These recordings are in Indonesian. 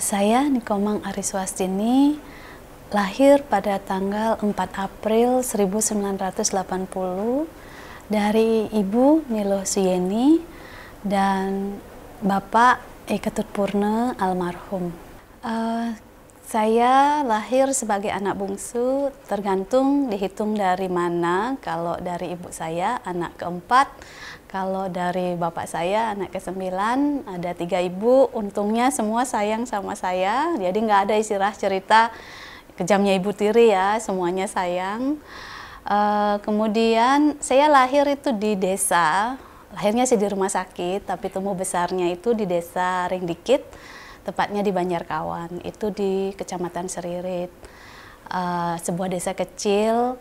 Saya Nikomang Ariswastini lahir pada tanggal 4 April 1980 dari Ibu Nilo Suyeni dan Bapak Iketut Purne almarhum. Saya lahir sebagai anak bungsu, tergantung dihitung dari mana. Kalau dari ibu saya anak keempat, kalau dari bapak saya anak ke-9, ada 3 ibu. Untungnya semua sayang sama saya, jadi nggak ada istilah cerita kejamnya ibu tiri ya, semuanya sayang. Kemudian saya lahir itu di desa, lahirnya sih di rumah sakit, tapi tumbuh besarnya itu di desa Ringdikit, tepatnya di Banjarkawan, itu di Kecamatan Seririt, sebuah desa kecil.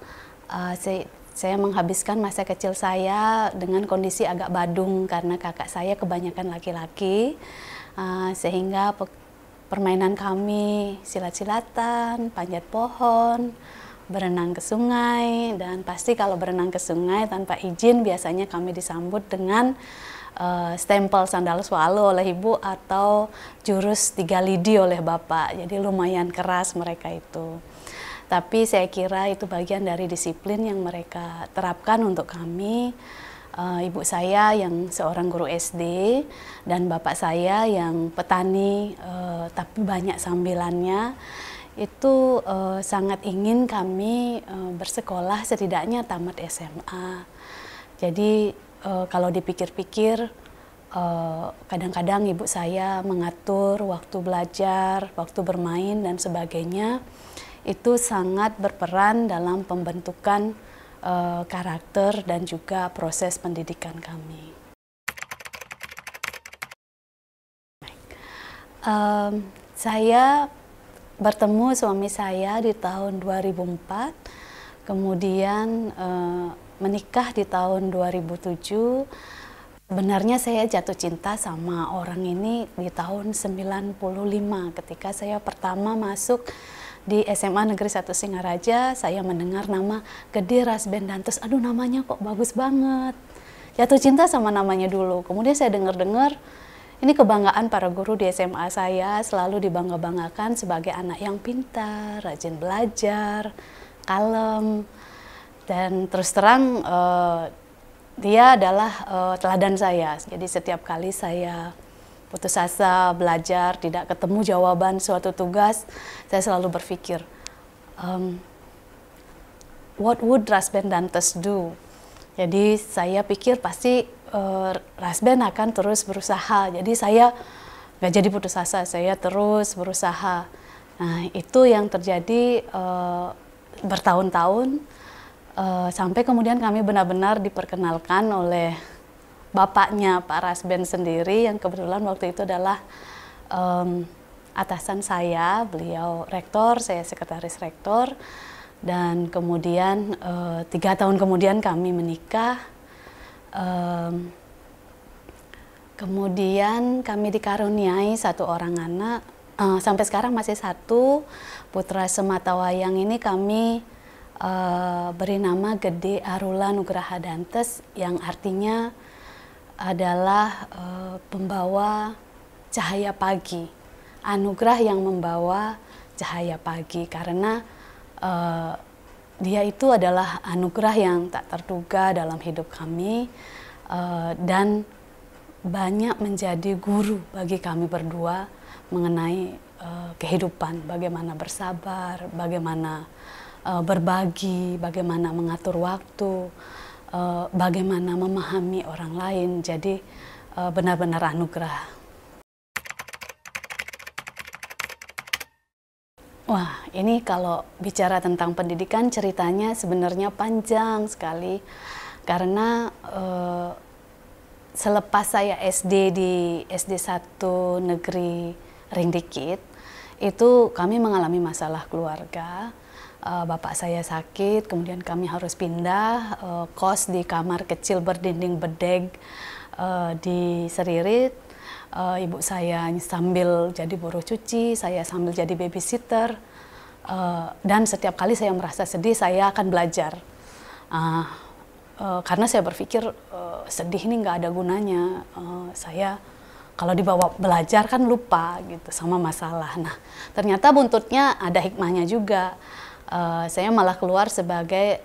Saya menghabiskan masa kecil saya dengan kondisi agak badung karena kakak saya kebanyakan laki-laki, sehingga permainan kami silat-silatan, panjat pohon, berenang ke sungai, dan pasti kalau berenang ke sungai tanpa izin biasanya kami disambut dengan stempel sandal swallow oleh ibu atau jurus 3 lidi oleh bapak. Jadi lumayan keras mereka itu. Tapi saya kira itu bagian dari disiplin yang mereka terapkan untuk kami. Ibu saya yang seorang guru SD dan bapak saya yang petani tapi banyak sambilannya, itu sangat ingin kami bersekolah setidaknya tamat SMA. Jadi kalau dipikir-pikir, kadang-kadang ibu saya mengatur waktu belajar, waktu bermain dan sebagainya, itu sangat berperan dalam pembentukan karakter dan juga proses pendidikan kami. Saya bertemu suami saya di tahun 2004, kemudian menikah di tahun 2007. Sebenarnya saya jatuh cinta sama orang ini di tahun 95 ketika saya pertama masuk di SMA Negeri 1 Singaraja. Saya mendengar nama Gede Rasbendantes, aduh namanya kok bagus banget. Jatuh cinta sama namanya dulu. Kemudian saya dengar-dengar, ini kebanggaan para guru di SMA saya, selalu dibangga-banggakan sebagai anak yang pintar, rajin belajar, kalem. Dan terus terang dia adalah teladan saya. Jadi setiap kali saya putus asa belajar, tidak ketemu jawaban suatu tugas, saya selalu berpikir, what would Rasbendantes do? Jadi saya pikir pasti Rasben akan terus berusaha. Jadi saya nggak jadi putus asa, saya terus berusaha. Nah itu yang terjadi bertahun-tahun. Sampai kemudian kami benar-benar diperkenalkan oleh bapaknya Pak Rasben sendiri, yang kebetulan waktu itu adalah atasan saya. Beliau rektor, saya sekretaris rektor, dan kemudian 3 tahun kemudian kami menikah. Kemudian kami dikaruniai 1 orang anak, sampai sekarang masih 1 putra sematawayang. Ini kami beri nama Gede Arula Nugraha Dantes, yang artinya adalah pembawa cahaya pagi, anugerah yang membawa cahaya pagi, karena dia itu adalah anugerah yang tak terduga dalam hidup kami, dan banyak menjadi guru bagi kami berdua mengenai kehidupan, bagaimana bersabar, bagaimana berbagi, bagaimana mengatur waktu, bagaimana memahami orang lain. Jadi benar-benar anugerah. Wah, ini kalau bicara tentang pendidikan ceritanya sebenarnya panjang sekali, karena selepas saya SD di SD 1 Negeri Ringdikit, itu kami mengalami masalah keluarga. Bapak saya sakit, kemudian kami harus pindah kos di kamar kecil berdinding bedeg di Seririt. Ibu saya sambil jadi buruh cuci, saya sambil jadi babysitter, dan setiap kali saya merasa sedih, saya akan belajar. Karena saya berpikir sedih ini nggak ada gunanya, saya kalau dibawa belajar kan lupa gitu sama masalah. Nah, ternyata buntutnya ada hikmahnya juga. Saya malah keluar sebagai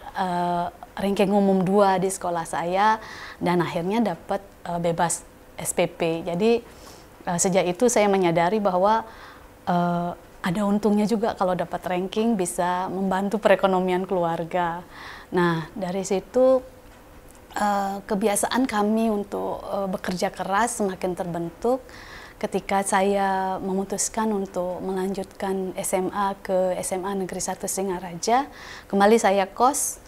ranking umum 2 di sekolah saya dan akhirnya dapat bebas SPP. Jadi sejak itu saya menyadari bahwa ada untungnya juga kalau dapat ranking, bisa membantu perekonomian keluarga. Nah, dari situ kebiasaan kami untuk bekerja keras semakin terbentuk. Ketika saya memutuskan untuk melanjutkan SMA ke SMA Negeri 1 Singaraja, kembali saya kos,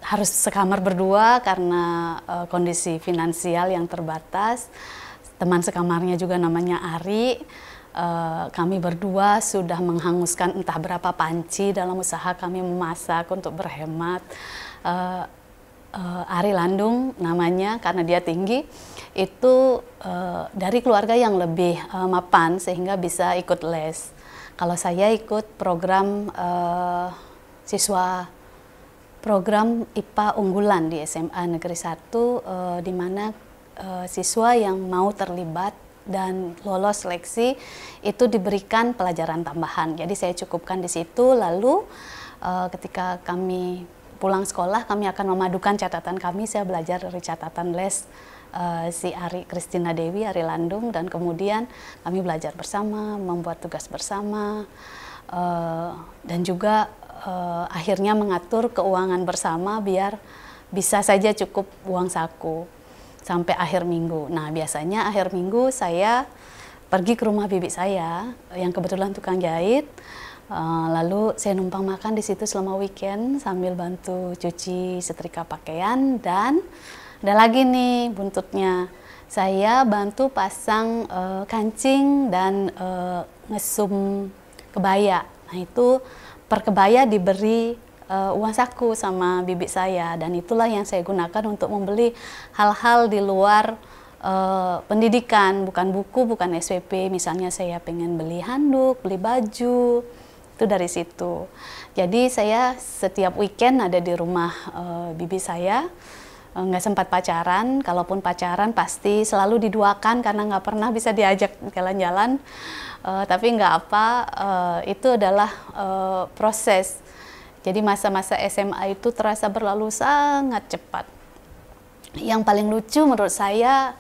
harus sekamar berdua karena kondisi finansial yang terbatas. Teman sekamarnya juga namanya Ari. Kami berdua sudah menghanguskan entah berapa panci dalam usaha kami memasak untuk berhemat. Ari Landung namanya karena dia tinggi, itu dari keluarga yang lebih mapan sehingga bisa ikut les. Kalau saya ikut program program IPA unggulan di SMA Negeri 1, di mana siswa yang mau terlibat dan lolos seleksi itu diberikan pelajaran tambahan. Jadi saya cukupkan di situ, lalu ketika kami pulang sekolah, kami akan memadukan catatan kami. Saya belajar dari catatan les si Ari Kristina Dewi, Ari Landung, dan kemudian kami belajar bersama, membuat tugas bersama, dan juga akhirnya mengatur keuangan bersama biar bisa saja cukup uang saku sampai akhir minggu. Nah, biasanya akhir minggu saya pergi ke rumah bibi saya yang kebetulan tukang jahit. Lalu saya numpang makan di situ selama weekend sambil bantu cuci setrika pakaian, dan ada lagi nih buntutnya. Saya bantu pasang kancing dan ngesum kebaya. Nah, itu per kebaya diberi uang saku sama bibi saya, dan itulah yang saya gunakan untuk membeli hal-hal di luar pendidikan, bukan buku, bukan SPP. Misalnya saya pengen beli handuk, beli baju, itu dari situ. Jadi saya setiap weekend ada di rumah bibi saya, nggak sempat pacaran. Kalaupun pacaran pasti selalu diduakan karena nggak pernah bisa diajak jalan-jalan. Tapi nggak apa, itu adalah proses. Jadi masa-masa SMA itu terasa berlalu sangat cepat. Yang paling lucu menurut saya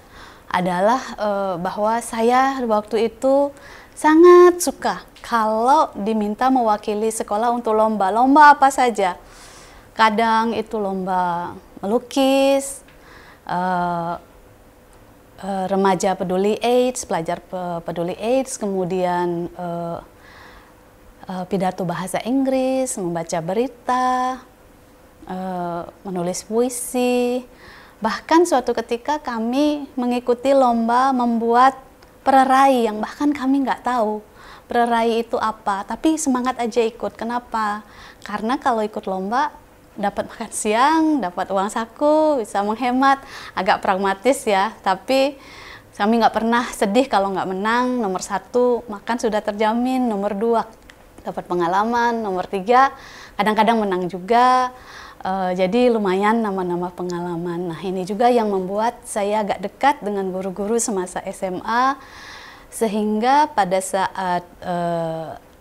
adalah bahwa saya waktu itu sangat suka kalau diminta mewakili sekolah untuk lomba apa saja. Kadang itu lomba melukis, remaja peduli AIDS, pelajar peduli AIDS, kemudian pidato bahasa Inggris, membaca berita, menulis puisi. Bahkan suatu ketika kami mengikuti lomba membuat pererai yang bahkan kami nggak tahu pererai itu apa, tapi semangat aja ikut. Kenapa? Karena kalau ikut lomba dapat makan siang, dapat uang saku, bisa menghemat, agak pragmatis ya. Tapi kami nggak pernah sedih kalau nggak menang. Nomor 1 makan sudah terjamin, nomor 2 dapat pengalaman, nomor 3 kadang-kadang menang juga. Jadi lumayan nama-nama pengalaman. Nah, ini juga yang membuat saya agak dekat dengan guru-guru semasa SMA, sehingga pada saat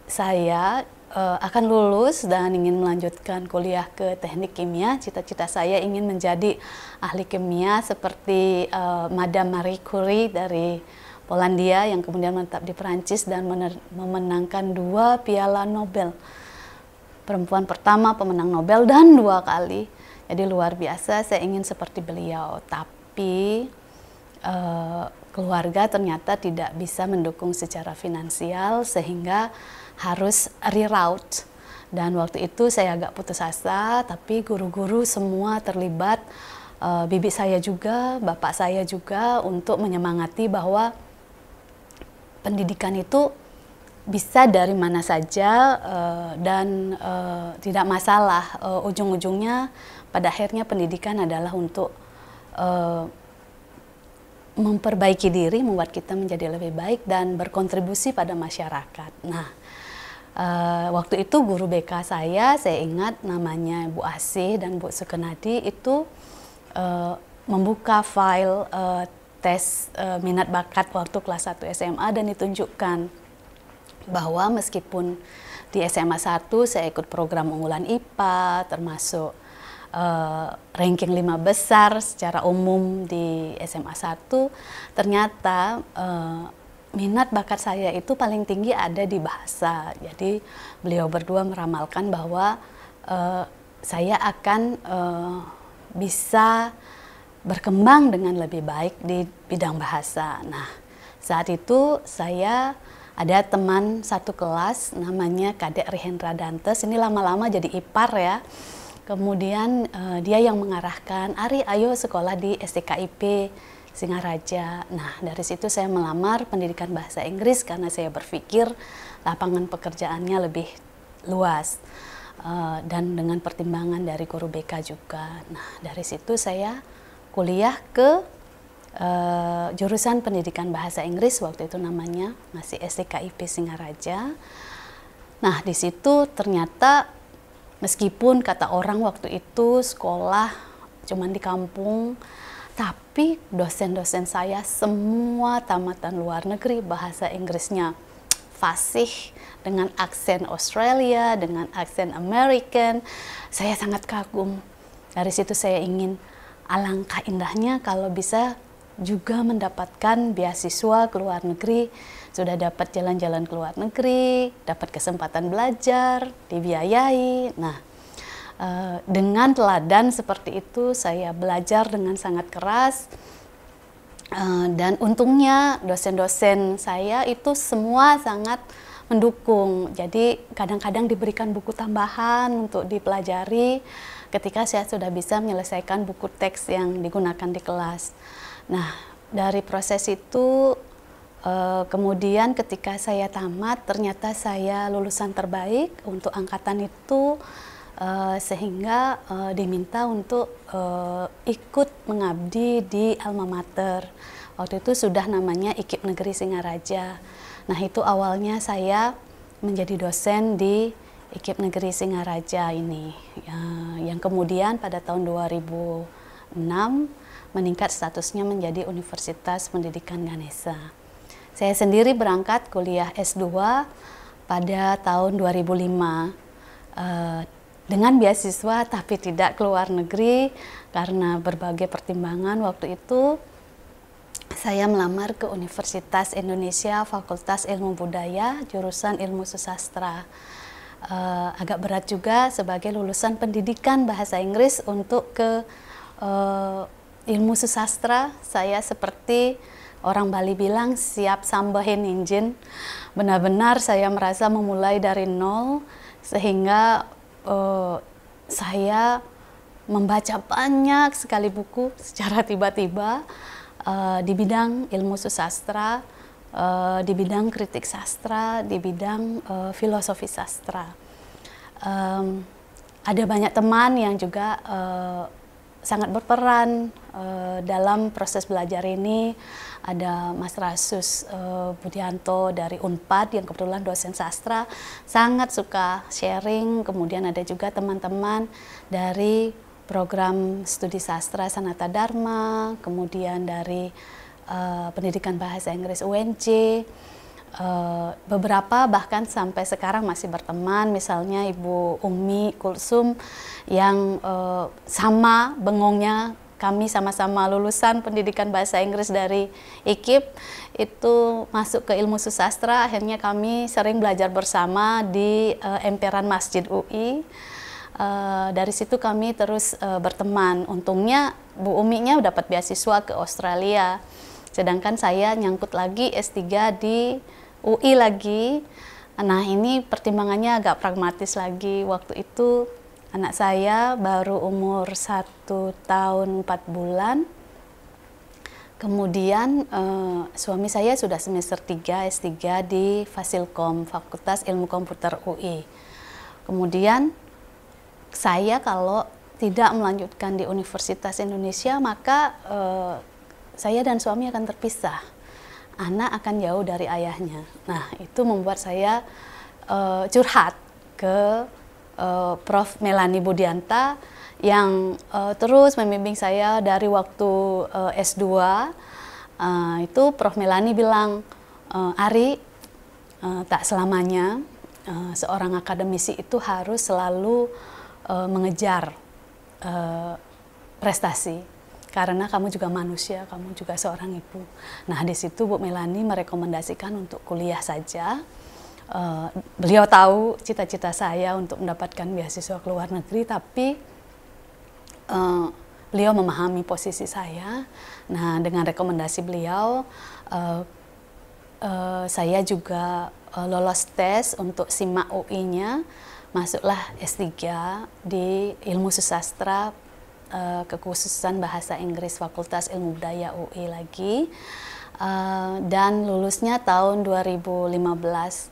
saya akan lulus dan ingin melanjutkan kuliah ke teknik kimia, cita-cita saya ingin menjadi ahli kimia seperti Madame Marie Curie dari Polandia yang kemudian menetap di Perancis dan memenangkan 2 piala Nobel. Perempuan pertama pemenang Nobel dan 2 kali. Jadi luar biasa, saya ingin seperti beliau. Tapi keluarga ternyata tidak bisa mendukung secara finansial sehingga harus reroute. Dan waktu itu saya agak putus asa, tapi guru-guru semua terlibat, bibi saya juga, bapak saya juga, untuk menyemangati bahwa pendidikan itu bisa dari mana saja dan tidak masalah. Ujung-ujungnya pada akhirnya pendidikan adalah untuk memperbaiki diri, membuat kita menjadi lebih baik dan berkontribusi pada masyarakat. Nah, waktu itu guru BK saya ingat namanya Bu Asih dan Bu Sukenadi itu membuka file tes minat bakat waktu kelas 1 SMA dan ditunjukkan bahwa meskipun di SMA 1 saya ikut program unggulan IPA, termasuk ranking 5 besar secara umum di SMA 1, ternyata minat bakat saya itu paling tinggi ada di bahasa. Jadi beliau berdua meramalkan bahwa saya akan bisa berkembang dengan lebih baik di bidang bahasa. Nah, saat itu saya ada teman satu kelas namanya Kadek Rihendra Dantes, ini lama-lama jadi ipar ya. Kemudian dia yang mengarahkan, Ari ayo sekolah di STKIP Singaraja. Nah, dari situ saya melamar pendidikan bahasa Inggris karena saya berpikir lapangan pekerjaannya lebih luas. Dan dengan pertimbangan dari guru BK juga. Nah, dari situ saya kuliah ke jurusan pendidikan bahasa Inggris, waktu itu namanya masih STKIP Singaraja. Nah, di situ ternyata meskipun kata orang waktu itu sekolah cuman di kampung, tapi dosen-dosen saya semua tamatan luar negeri, bahasa Inggrisnya fasih dengan aksen Australia, dengan aksen American. Saya sangat kagum. Dari situ saya ingin, alangkah indahnya kalau bisa juga mendapatkan beasiswa ke luar negeri. Sudah dapat jalan-jalan ke luar negeri, dapat kesempatan belajar, dibiayai. Nah, dengan teladan seperti itu saya belajar dengan sangat keras. Dan untungnya dosen-dosen saya itu semua sangat mendukung. Jadi kadang-kadang diberikan buku tambahan untuk dipelajari ketika saya sudah bisa menyelesaikan buku teks yang digunakan di kelas. Nah, dari proses itu kemudian ketika saya tamat, ternyata saya lulusan terbaik untuk angkatan itu, sehingga diminta untuk ikut mengabdi di alma mater. Waktu itu sudah namanya IKIP Negeri Singaraja. Nah, itu awalnya saya menjadi dosen di IKIP Negeri Singaraja ini, yang kemudian pada tahun 2006 meningkat statusnya menjadi Universitas Pendidikan Ganesha. Saya sendiri berangkat kuliah S2 pada tahun 2005 dengan beasiswa, tapi tidak ke luar negeri karena berbagai pertimbangan. Waktu itu saya melamar ke Universitas Indonesia Fakultas Ilmu Budaya, jurusan Ilmu Susastra. Agak berat juga sebagai lulusan pendidikan bahasa Inggris untuk ke ilmu susastra. Saya seperti orang Bali bilang, siap sambahin injin. Benar-benar saya merasa memulai dari nol, sehingga saya membaca banyak sekali buku secara tiba-tiba di bidang ilmu susastra, di bidang kritik sastra, di bidang filosofi sastra. Ada banyak teman yang juga sangat berperan dalam proses belajar ini. Ada Mas Rasus Budianto dari Unpad yang kebetulan dosen sastra, sangat suka sharing. Kemudian ada juga teman-teman dari program studi sastra Sanata Dharma, kemudian dari pendidikan bahasa Inggris UNJ. Beberapa bahkan sampai sekarang masih berteman, misalnya Ibu Umi Kulsum yang sama bengongnya, kami sama-sama lulusan pendidikan bahasa Inggris dari IKIP, itu masuk ke ilmu susastra. Akhirnya kami sering belajar bersama di emperan Masjid UI. Dari situ kami terus berteman. Untungnya Bu Uminya dapat beasiswa ke Australia, sedangkan saya nyangkut lagi S3 di UI lagi. Nah, ini pertimbangannya agak pragmatis lagi. Waktu itu anak saya baru umur 1 tahun 4 bulan. Kemudian suami saya sudah semester 3 S3 di Fasilkom, Fakultas Ilmu Komputer UI. Kemudian saya kalau tidak melanjutkan di Universitas Indonesia, maka saya dan suami akan terpisah. Anak akan jauh dari ayahnya. Nah, itu membuat saya curhat ke Prof. Melanie Budianta yang terus membimbing saya dari waktu S2 Itu Prof. Melani bilang, Ari, tak selamanya seorang akademisi itu harus selalu mengejar prestasi, karena kamu juga manusia, kamu juga seorang ibu. Nah, di situ Bu Melani merekomendasikan untuk kuliah saja. Beliau tahu cita-cita saya untuk mendapatkan beasiswa ke luar negeri, tapi beliau memahami posisi saya. Nah, dengan rekomendasi beliau, saya juga lolos tes untuk SIMAK UI-nya, masuklah S3 di Ilmu Susastra, kekhususan Bahasa Inggris Fakultas Ilmu Budaya UI lagi, dan lulusnya tahun 2015.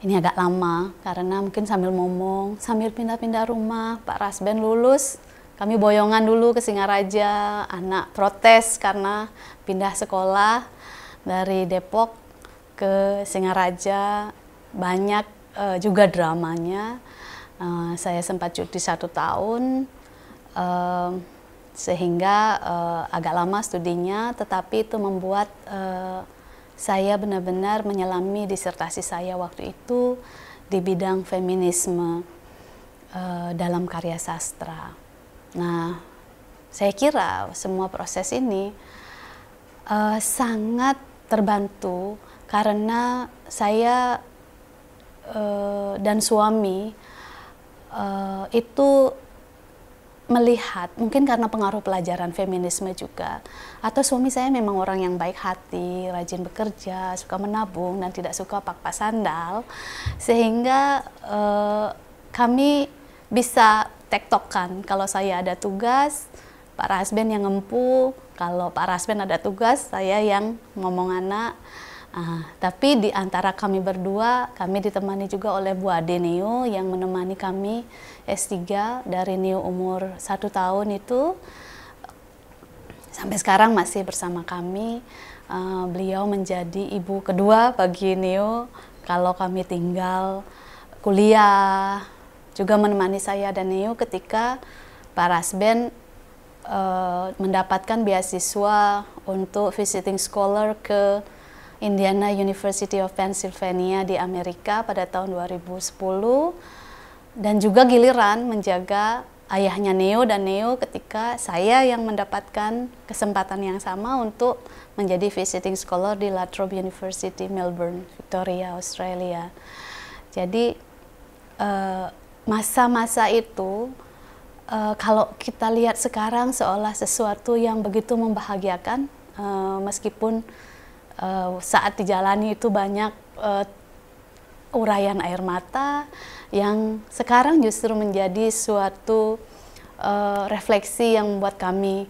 Ini agak lama karena mungkin sambil ngomong, sambil pindah-pindah rumah. Pak Rasben lulus, kami boyongan dulu ke Singaraja, anak protes karena pindah sekolah dari Depok ke Singaraja, banyak juga dramanya. Saya sempat cuti 1 tahun, sehingga agak lama studinya, tetapi itu membuat saya benar-benar menyelami disertasi saya waktu itu di bidang feminisme dalam karya sastra. Nah, saya kira semua proses ini sangat terbantu karena saya dan suami itu melihat, mungkin karena pengaruh pelajaran feminisme juga, atau suami saya memang orang yang baik hati, rajin bekerja, suka menabung, dan tidak suka pak-pak sandal, sehingga kami bisa tektokan. Kalau saya ada tugas, Pak Rasben yang ngempu, kalau Pak Rasben ada tugas, saya yang ngomong anak. Tapi di antara kami berdua, kami ditemani juga oleh Bu Ade Neo yang menemani kami S3 dari Neo umur 1 tahun itu sampai sekarang masih bersama kami. Beliau menjadi ibu kedua bagi Neo kalau kami tinggal kuliah, juga menemani saya dan Neo ketika Pak Rasben mendapatkan beasiswa untuk visiting scholar ke Indiana University of Pennsylvania di Amerika pada tahun 2010, dan juga giliran menjaga ayahnya Neo dan Neo ketika saya yang mendapatkan kesempatan yang sama untuk menjadi visiting scholar di La Trobe University, Melbourne, Victoria, Australia. Jadi masa-masa itu kalau kita lihat sekarang seolah sesuatu yang begitu membahagiakan, meskipun saat dijalani itu banyak urayan air mata yang sekarang justru menjadi suatu refleksi yang membuat kami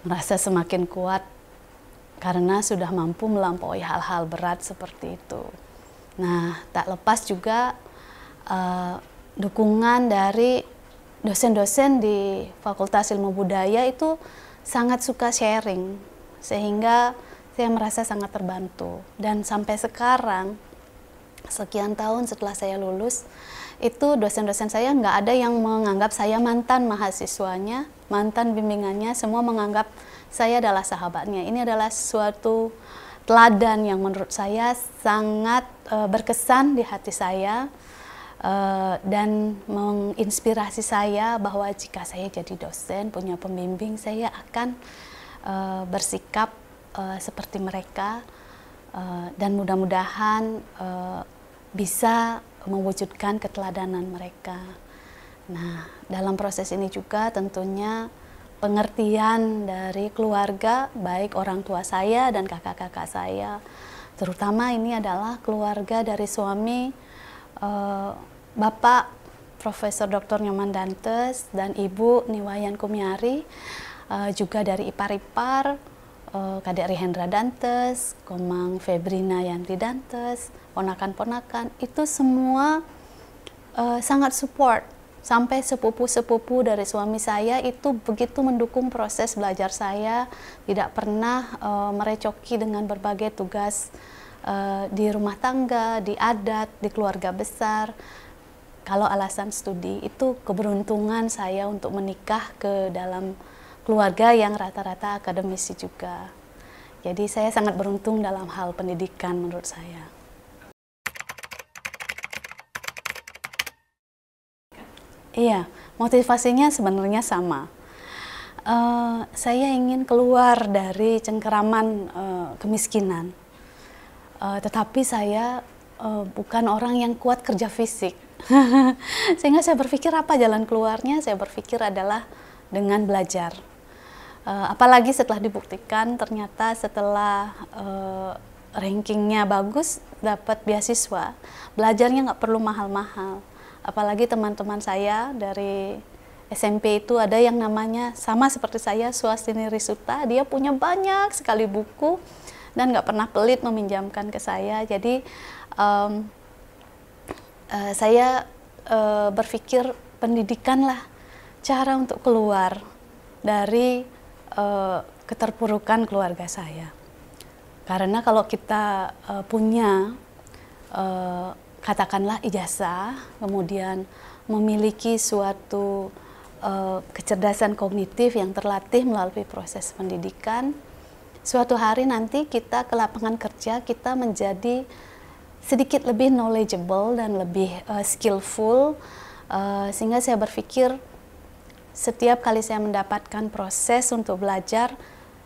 merasa semakin kuat karena sudah mampu melampaui hal-hal berat seperti itu. Nah, tak lepas juga dukungan dari dosen-dosen di Fakultas Ilmu Budaya itu sangat suka sharing, sehingga saya merasa sangat terbantu. Dan sampai sekarang, sekian tahun setelah saya lulus, itu dosen-dosen saya nggak ada yang menganggap saya mantan mahasiswanya, mantan bimbingannya, semua menganggap saya adalah sahabatnya. Ini adalah suatu teladan yang menurut saya sangat berkesan di hati saya, dan menginspirasi saya bahwa jika saya jadi dosen, punya pembimbing, saya akan bersikap seperti mereka, dan mudah-mudahan bisa mewujudkan keteladanan mereka. Nah, dalam proses ini juga tentunya pengertian dari keluarga, baik orang tua saya dan kakak-kakak saya, terutama ini adalah keluarga dari suami, Bapak Profesor Dr. Nyoman Dantes dan Ibu Niwayan Kumiari, juga dari ipar-ipar, Kadek Rihendra Dantes, Komang Febrina Yanti Dantes, ponakan-ponakan, itu semua sangat support. Sampai sepupu-sepupu dari suami saya itu begitu mendukung proses belajar saya, tidak pernah merecoki dengan berbagai tugas di rumah tangga, di adat, di keluarga besar. Kalau alasan studi, itu keberuntungan saya untuk menikah ke dalam keluarga yang rata-rata akademisi juga. Jadi saya sangat beruntung dalam hal pendidikan menurut saya. Iya, motivasinya sebenarnya sama. Saya ingin keluar dari cengkeraman kemiskinan, tetapi saya bukan orang yang kuat kerja fisik. Sehingga saya berpikir apa jalan keluarnya? Saya berpikir adalah dengan belajar. Apalagi setelah dibuktikan ternyata setelah rankingnya bagus, dapat beasiswa, belajarnya nggak perlu mahal-mahal. Apalagi teman-teman saya dari SMP itu ada yang namanya sama seperti saya, Swastini Risuta. Dia punya banyak sekali buku dan nggak pernah pelit meminjamkan ke saya. Jadi saya berpikir pendidikanlah cara untuk keluar dari keterpurukan keluarga saya. Karena kalau kita punya katakanlah ijazah, kemudian memiliki suatu kecerdasan kognitif yang terlatih melalui proses pendidikan, suatu hari nanti kita ke lapangan kerja, kita menjadi sedikit lebih knowledgeable dan lebih skillful, sehingga saya berpikir setiap kali saya mendapatkan proses untuk belajar,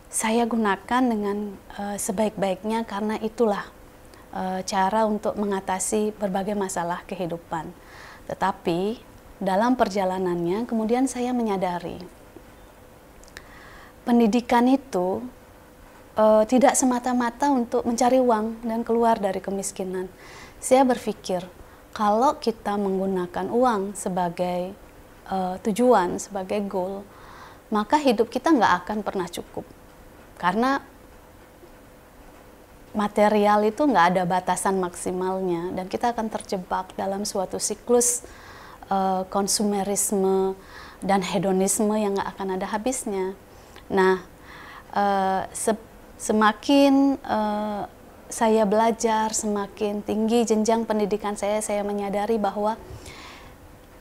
saya gunakan dengan sebaik-baiknya, karena itulah cara untuk mengatasi berbagai masalah kehidupan. Tetapi dalam perjalanannya kemudian saya menyadari pendidikan itu tidak semata-mata untuk mencari uang dan keluar dari kemiskinan. Saya berpikir kalau kita menggunakan uang sebagai tujuan, sebagai goal, maka hidup kita nggak akan pernah cukup. Karena material itu nggak ada batasan maksimalnya dan kita akan terjebak dalam suatu siklus konsumerisme dan hedonisme yang nggak akan ada habisnya. Nah, semakin saya belajar, semakin tinggi jenjang pendidikan saya menyadari bahwa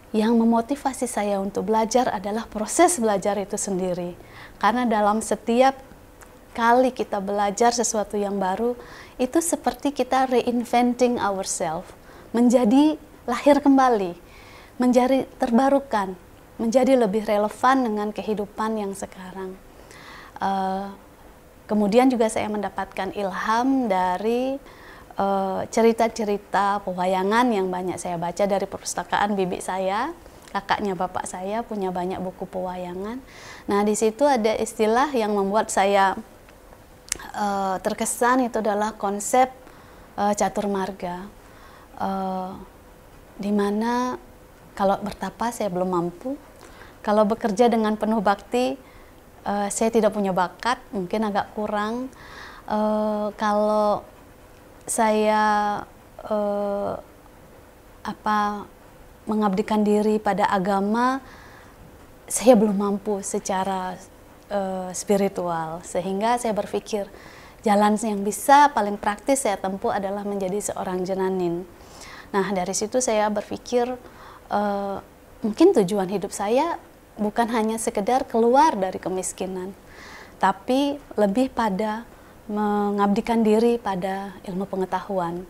yang memotivasi saya untuk belajar adalah proses belajar itu sendiri. Karena dalam setiap kali kita belajar sesuatu yang baru, itu seperti kita reinventing ourselves, menjadi lahir kembali, menjadi terbarukan, menjadi lebih relevan dengan kehidupan yang sekarang. Kemudian juga saya mendapatkan ilham dari cerita-cerita pewayangan yang banyak saya baca dari perpustakaan bibi saya, kakaknya bapak saya punya banyak buku pewayangan. Nah, di situ ada istilah yang membuat saya terkesan, itu adalah konsep catur marga, di mana kalau bertapa saya belum mampu, kalau bekerja dengan penuh bakti saya tidak punya bakat, mungkin agak kurang, kalau saya mengabdikan diri pada agama, saya belum mampu secara spiritual, sehingga saya berpikir jalan yang bisa paling praktis saya tempuh adalah menjadi seorang jenanin. Nah, dari situ saya berpikir mungkin tujuan hidup saya bukan hanya sekedar keluar dari kemiskinan, tapi lebih pada mengabdikan diri pada ilmu pengetahuan,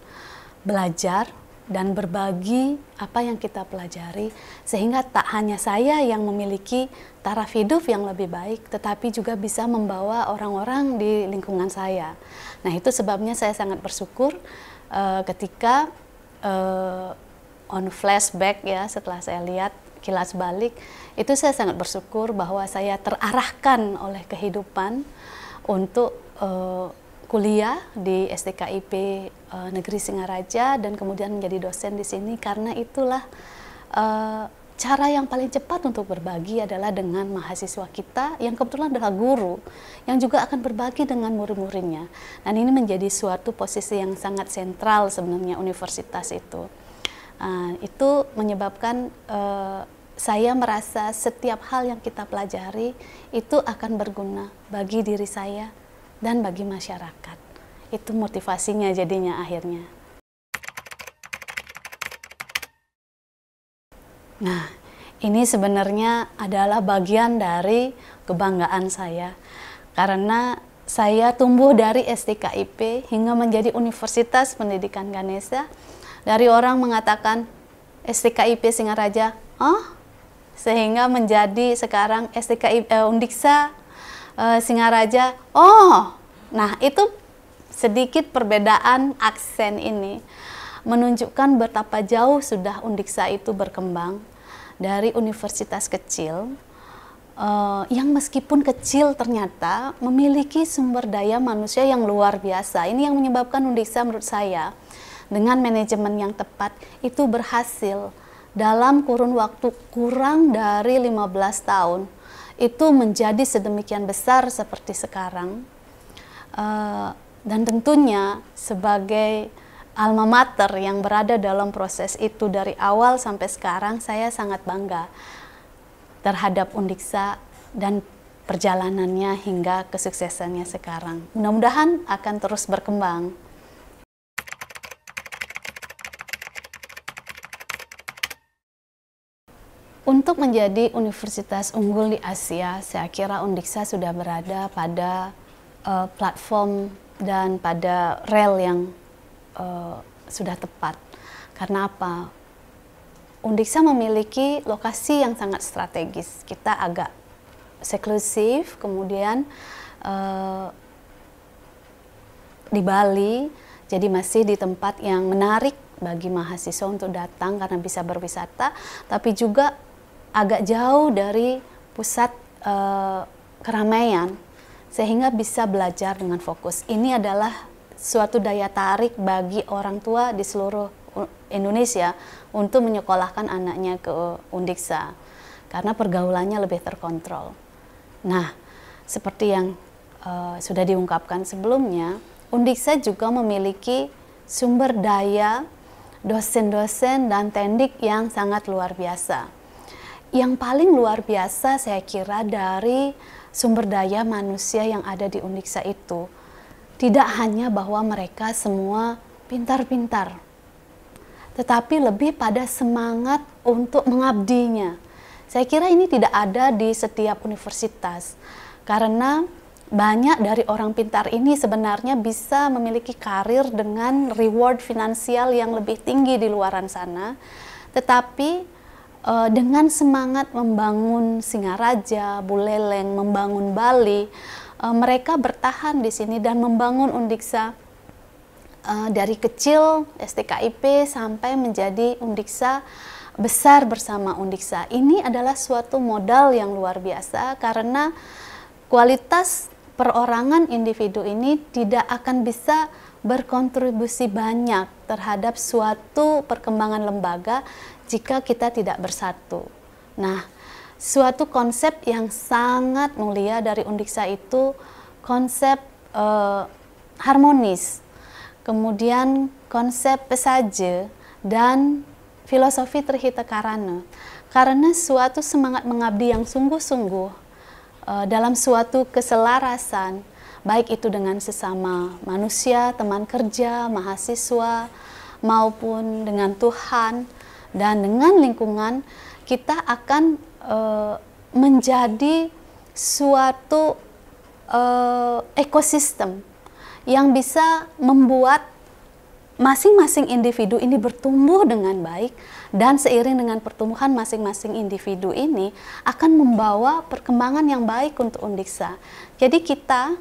belajar dan berbagi apa yang kita pelajari, sehingga tak hanya saya yang memiliki taraf hidup yang lebih baik, tetapi juga bisa membawa orang-orang di lingkungan saya. Nah, itu sebabnya saya sangat bersyukur ketika on flashback ya, setelah saya lihat kilas balik, itu saya sangat bersyukur bahwa saya terarahkan oleh kehidupan untuk kuliah di STKIP Negeri Singaraja dan kemudian menjadi dosen di sini, karena itulah cara yang paling cepat untuk berbagi adalah dengan mahasiswa kita yang kebetulan adalah guru yang juga akan berbagi dengan murid-muridnya. Dan ini menjadi suatu posisi yang sangat sentral sebenarnya universitas itu. Itu menyebabkan saya merasa setiap hal yang kita pelajari itu akan berguna bagi diri saya dan bagi masyarakat. Itu motivasinya jadinya akhirnya. Nah, ini sebenarnya adalah bagian dari kebanggaan saya, karena saya tumbuh dari STKIP hingga menjadi Universitas Pendidikan Ganesha. Dari orang mengatakan STKIP Singaraja, sehingga menjadi sekarang STKIP Undiksa Singaraja. Nah itu sedikit perbedaan aksen ini menunjukkan betapa jauh sudah Undiksa itu berkembang dari universitas kecil yang meskipun kecil ternyata memiliki sumber daya manusia yang luar biasa. Ini yang menyebabkan Undiksa menurut saya dengan manajemen yang tepat itu berhasil dalam kurun waktu kurang dari 15 tahun itu menjadi sedemikian besar seperti sekarang. Dan tentunya sebagai alma mater yang berada dalam proses itu dari awal sampai sekarang, saya sangat bangga terhadap Undiksa dan perjalanannya hingga kesuksesannya sekarang. Mudah-mudahan akan terus berkembang. Untuk menjadi universitas unggul di Asia, saya kira Undiksa sudah berada pada platform dan pada rel yang sudah tepat. Karena apa? Undiksa memiliki lokasi yang sangat strategis. Kita agak seklusif, kemudian di Bali, jadi masih di tempat yang menarik bagi mahasiswa untuk datang karena bisa berwisata, tapi juga agak jauh dari pusat keramaian, sehingga bisa belajar dengan fokus. Ini adalah suatu daya tarik bagi orang tua di seluruh Indonesia untuk menyekolahkan anaknya ke Undiksa karena pergaulannya lebih terkontrol. Nah, seperti yang sudah diungkapkan sebelumnya, Undiksa juga memiliki sumber daya dosen-dosen dan tendik yang sangat luar biasa. Yang paling luar biasa saya kira dari sumber daya manusia yang ada di Undiksa itu tidak hanya bahwa mereka semua pintar-pintar, tetapi lebih pada semangat untuk mengabdinya. Saya kira ini tidak ada di setiap universitas, karena banyak dari orang pintar ini sebenarnya bisa memiliki karir dengan reward finansial yang lebih tinggi di luaran sana, tetapi dengan semangat membangun Singaraja, Buleleng, membangun Bali, mereka bertahan di sini dan membangun Undiksa dari kecil STKIP sampai menjadi Undiksa besar bersama Undiksa. Ini adalah suatu modal yang luar biasa karena kualitas perorangan individu ini tidak akan bisa berkontribusi banyak terhadap suatu perkembangan lembaga jika kita tidak bersatu. Nah, suatu konsep yang sangat mulia dari Undiksa itu konsep harmonis, kemudian konsep pesaje dan filosofi Trihita Karana. Karena suatu semangat mengabdi yang sungguh-sungguh dalam suatu keselarasan, baik itu dengan sesama manusia, teman kerja, mahasiswa, maupun dengan Tuhan dan dengan lingkungan, kita akan menjadi suatu ekosistem yang bisa membuat masing-masing individu ini bertumbuh dengan baik, dan seiring dengan pertumbuhan masing-masing individu ini akan membawa perkembangan yang baik untuk Undiksa. Jadi kita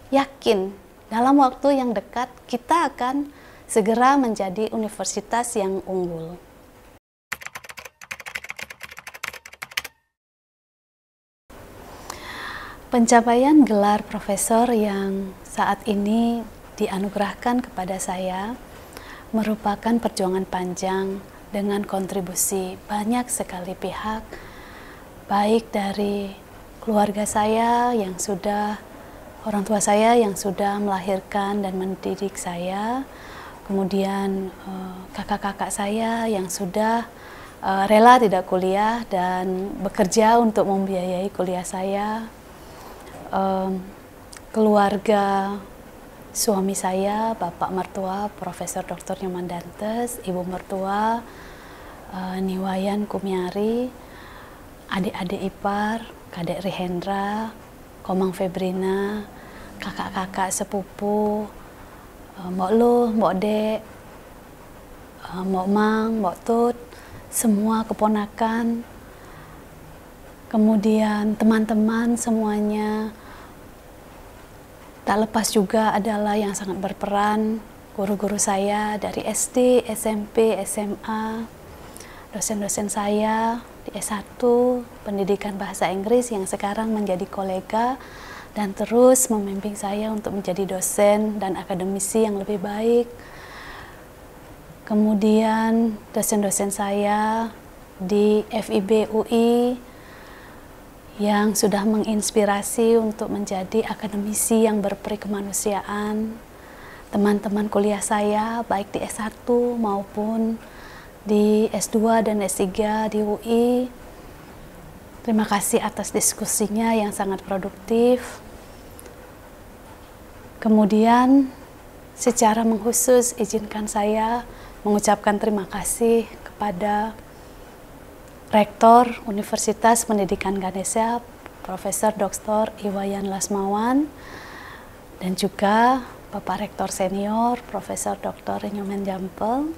yakin dalam waktu yang dekat kita akan segera menjadi universitas yang unggul. Pencapaian gelar profesor yang saat ini dianugerahkan kepada saya merupakan perjuangan panjang dengan kontribusi banyak sekali pihak, baik dari keluarga saya yang sudah, orang tua saya yang sudah melahirkan dan mendidik saya, kemudian kakak-kakak saya yang sudah rela tidak kuliah dan bekerja untuk membiayai kuliah saya, keluarga suami saya, bapak mertua Profesor Dr. Nyoman Dantes, ibu mertua Niwayan Kumiari, adik-adik ipar, Kadek Rihendra, Komang Febrina, kakak-kakak sepupu, mbok Lu, mbok Dek, mbok Mang, mbok Tut, semua keponakan, kemudian teman-teman semuanya. Tak lepas juga adalah yang sangat berperan guru-guru saya dari SD, SMP, SMA, dosen-dosen saya di S1 pendidikan bahasa Inggris yang sekarang menjadi kolega dan terus membimbing saya untuk menjadi dosen dan akademisi yang lebih baik. Kemudian dosen-dosen saya di FIB UI yang sudah menginspirasi untuk menjadi akademisi yang berperi kemanusiaan. Teman-teman kuliah saya baik di S1 maupun di S2 dan S3 di UI. Terima kasih atas diskusinya yang sangat produktif. Kemudian secara mengkhusus izinkan saya mengucapkan terima kasih kepada Rektor Universitas Pendidikan Ganesha, Profesor Dr. Iwayan Lasmawan, dan juga Bapak Rektor Senior, Profesor Dr. Nyoman Jampel,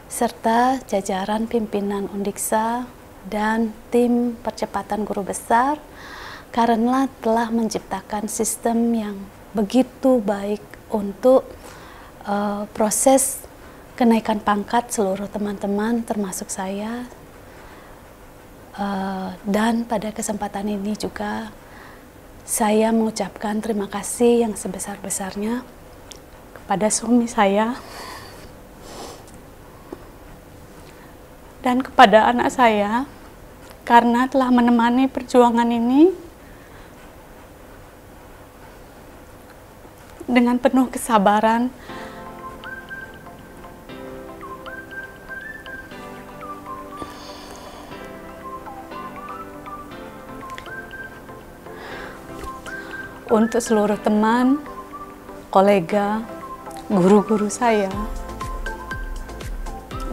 serta jajaran pimpinan Undiksa dan tim percepatan guru besar karena telah menciptakan sistem yang begitu baik untuk proses kenaikan pangkat seluruh teman-teman termasuk saya. Dan pada kesempatan ini juga saya mengucapkan terima kasih yang sebesar-besarnya kepada suami saya dan kepada anak saya karena telah menemani perjuangan ini dengan penuh kesabaran. Untuk seluruh teman, kolega, guru-guru saya,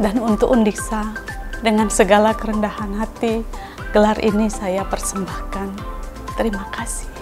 dan untuk Undiksa, dengan segala kerendahan hati, gelar ini saya persembahkan. Terima kasih.